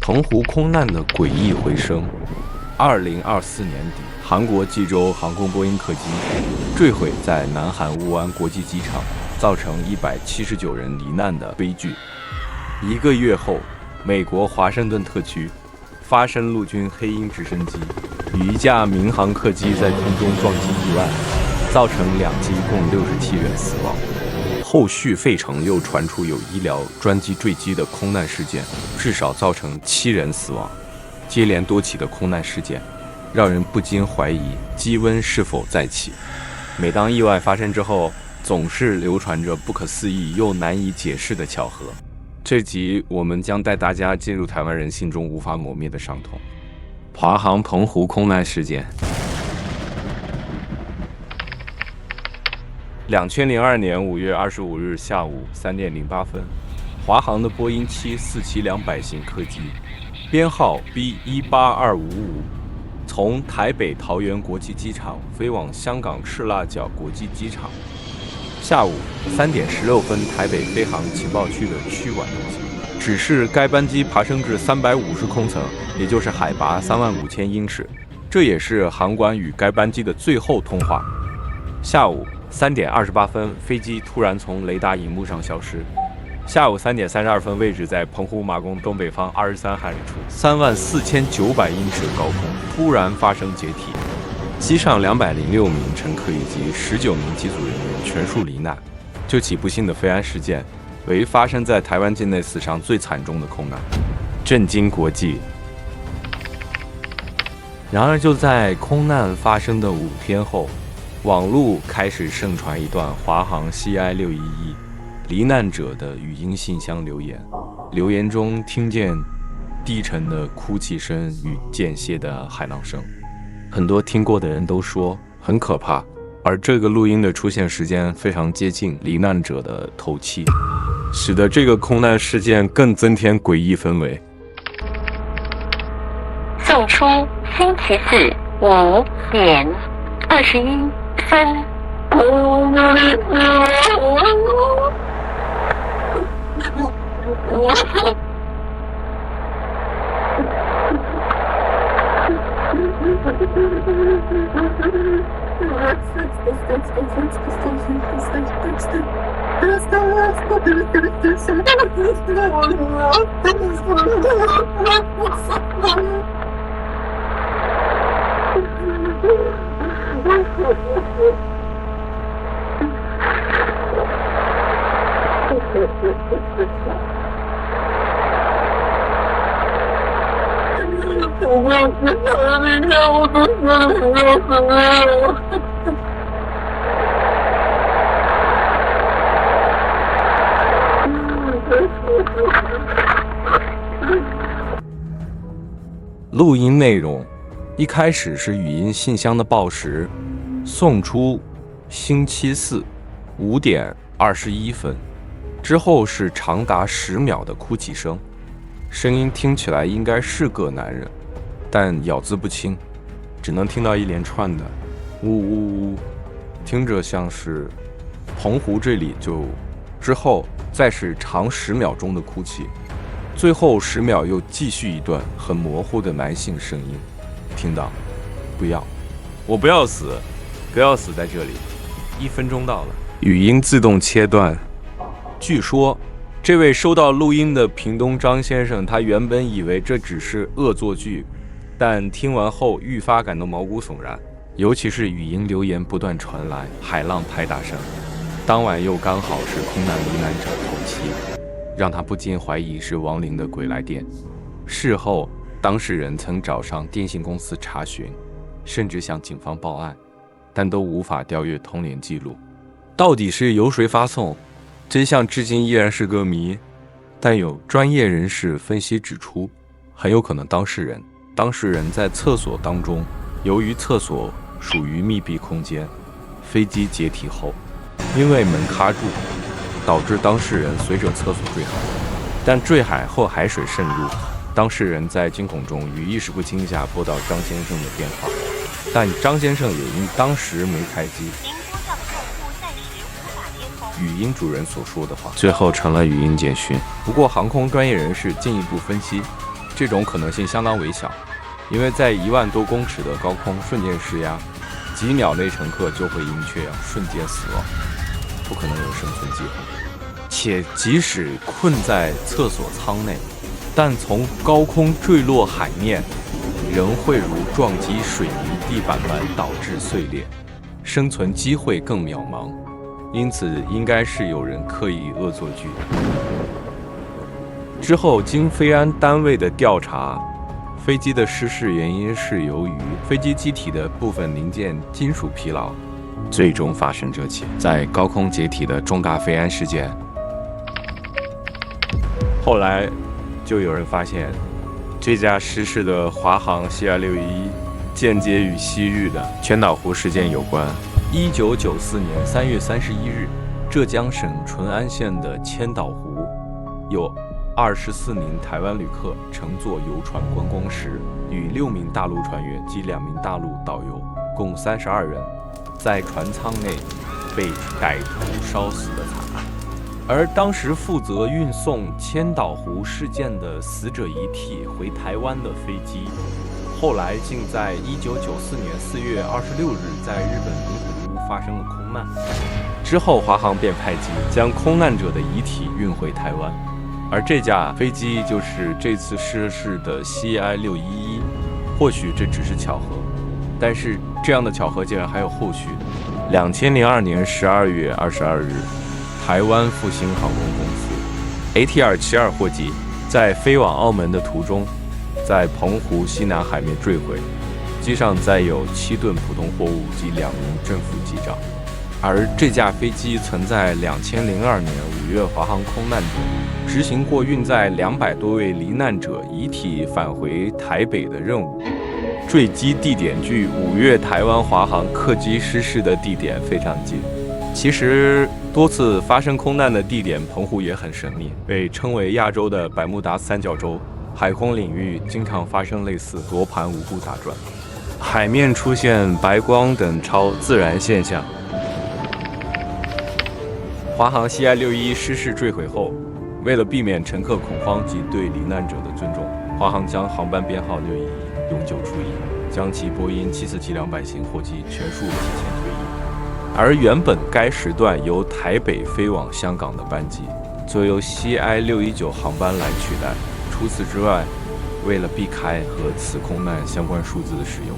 澎湖空难的诡异回声。2024年底，韩国济州航空波音客机坠毁在南韩乌安国际机场，造成179人罹难的悲剧。1个月后，美国华盛顿特区发生陆军黑鹰直升机与一架民航客机在空中撞击意外，造成2机共67人死亡。后续费城又传出有医疗专机坠机的空难事件，至少造成7人死亡。接连多起的空难事件，让人不禁怀疑机温是否再起。每当意外发生之后，总是流传着不可思议又难以解释的巧合。这集我们将带大家进入台湾人心中无法磨灭的伤痛——华航澎湖空难事件。2002年5月25日下午3点08分，华航的波音747-200型客机，编号 B18255，从台北桃园国际机场飞往香港赤腊角国际机场。下午3点16分，台北飞航情报区的区管中心指示该班机爬升至350空层，也就是海拔35000英尺，这也是航管与该班机的最后通话。下午3点28分，飞机突然从雷达荧幕上消失。下午3点32分，位置在澎湖马公东北方23海里处，34900英尺高空突然发生解体，机上206名乘客以及19名机组人员全数罹难。这起不幸的飞安事件为发生在台湾境内死伤最惨重的空难，震惊国际。然而就在空难发生的5天后，网络开始盛传一段华航 CI611罹难者的语音信箱留言，留言中听见低沉的哭泣声与间歇的海浪声，很多听过的人都说很可怕，而这个录音的出现时间非常接近罹难者的头七，使得这个空难事件更增添诡异氛围。送出星期四5点21分。录音内容一开始是语音信箱的报时，送出星期四5点21分，之后是长达10秒的哭泣声，声音听起来应该是个男人，但咬字不清，只能听到一连串的呜呜呜，听着像是澎湖这里之后再是长10秒钟的哭泣，最后10秒又继续一段很模糊的男性声音，听到不要，我不要死，不要死在这里，1分钟到了，语音自动切断。据说这位收到录音的屏东张先生，他原本以为这只是恶作剧，但听完后愈发感到毛骨悚然，尤其是语音留言不断传来海浪拍打声，当晚又刚好是空难罹难者头七，让他不禁怀疑是亡灵的鬼来电。事后当事人曾找上电信公司查询，甚至向警方报案，但都无法调阅通联记录。到底是由谁发送，真相至今依然是个谜。但有专业人士分析指出，很有可能当事人在厕所当中，由于厕所属于密闭空间，飞机解体后因为门卡住，导致当事人随着厕所坠海，但坠海后海水渗入，当事人在惊恐中于意识不清下拨到张先生的电话，但张先生也因当时没开机，语音主人所说的话最后成了语音简讯。不过航空专业人士进一步分析，这种可能性相当微小，因为在1万多公尺的高空瞬间失压，几秒内乘客就会因缺氧瞬间死亡，不可能有生存机会。且即使困在厕所舱内，但从高空坠落海面，仍会如撞击水泥地板般导致碎裂，生存机会更渺茫。因此，应该是有人刻意恶作剧。之后，经飞安单位的调查，飞机的失事原因是由于飞机机体的部分零件金属疲劳，最终发生这起在高空解体的重大飞安事件。后来，就有人发现，这架失事的华航CI611间接与昔日的千岛湖事件有关。1994年3月31日，浙江省淳安县的千岛湖有24名台湾旅客乘坐游船观光时，与6名大陆船员及2名大陆导游共32人，在船舱内被歹徒烧死的惨案。而当时负责运送千岛湖事件的死者遗体回台湾的飞机，后来竟在1994年4月26日在日本名古屋发生了空难。之后，华航便派机将空难者的遗体运回台湾，而这架飞机就是这次失事的 CI611。或许这只是巧合，但是这样的巧合竟然还有后续。2002年12月22日，台湾复兴航空公司 ATR-72 货机在飞往澳门的途中，在澎湖西南海面坠毁，机上载有7吨普通货物及2名正副机长。而这架飞机曾在2002年5月华航空难中执行过运载200多位罹难者遗体返回台北的任务。坠机地点距5月台湾华航客机失事的地点非常近。其实多次发生空难的地点澎湖也很神秘，被称为亚洲的百慕达三角洲。海空领域经常发生类似罗盘无故打转、海面出现白光等超自然现象。华航CI611失事坠毁后，为了避免乘客恐慌及对罹难者的尊重，华航将航班编号611永久除役，将其波音747-200型货机全数提前退役。而原本该时段由台北飞往香港的班机，则由 CI619 航班来取代。除此之外，为了避开和此空难相关数字的使用，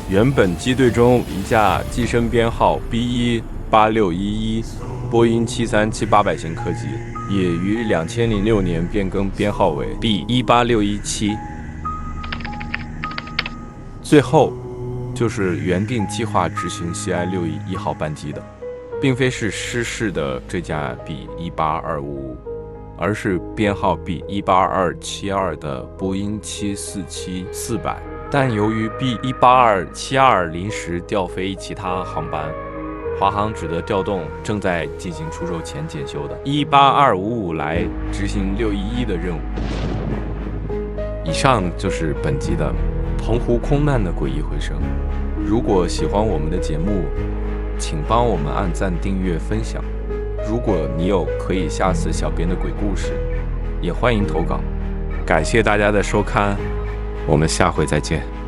原本机队中一架机身编号 B18611 波音737-800型客机，也于2006年变更编号为 B18617。最后就是原定计划执行 CI611号班机的，并非是失事的这架 B18255，而是编号 B18272的波音747-400。但由于 B18272临时调飞其他航班，华航只得调动正在进行出售前检修的18255来执行611的任务。以上就是本集的澎湖空难的诡异回声。如果喜欢我们的节目，请帮我们按赞、订阅、分享。如果你有可以吓死小编的鬼故事，也欢迎投稿。感谢大家的收看，我们下回再见。